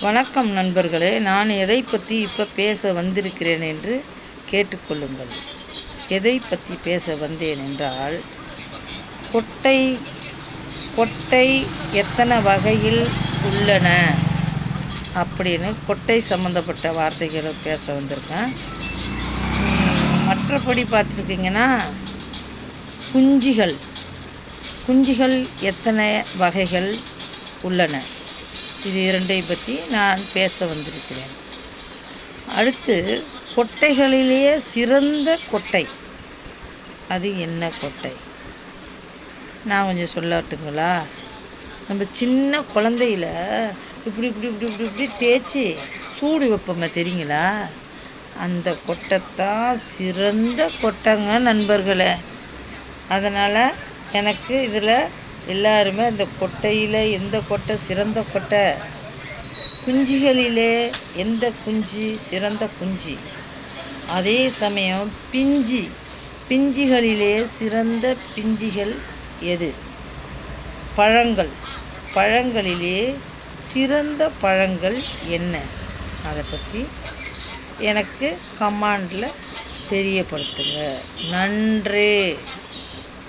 வணக்கம் நண்பர்களே, நான் எதை பற்றி இப்போ பேச வந்திருக்கிறேன் என்று கேட்டுக்கொள்ளுங்கள். எதை பற்றி பேச வந்தேன் என்றால், கொட்டை கொட்டை எத்தனை வகையில் உள்ளன அப்படின்னு கொட்டை சம்மந்தப்பட்ட வார்த்தைகளை பேச வந்திருக்கேன். மற்றபடி பார்த்துருக்கீங்கன்னா, குஞ்சுகள் எத்தனை வகைகள் உள்ளன, இது இரண்டை பற்றி நான் பேச வந்திருக்கிறேன். அடுத்து, கொட்டைகளிலேயே சிறந்த கொட்டை அது என்ன கொட்டை, நான் கொஞ்சம் சொல்லட்டுங்களா? நம்ம சின்ன குழந்தையில இப்படி இப்படி இப்படி இப்படி இப்படி தேய்ச்சி சூடு வைப்போமே, தெரியுங்களா? அந்த கொட்டைத்தான் சிறந்த கொட்டைங்க நண்பர்களே. அதனால் எனக்கு இதில் எல்லாருமே இந்த கொட்டையில் எந்த கொட்டை சிறந்த கொட்டை, குஞ்சுகளிலே எந்த குஞ்சு சிறந்த குஞ்சு, அதே சமயம் பிஞ்சுகளிலே சிறந்த பிஞ்சுகள் எது, பழங்களிலே சிறந்த பழங்கள் என்ன, அதை பற்றி எனக்கு கமெண்டில் தெரியப்படுத்துங்க. நன்றி.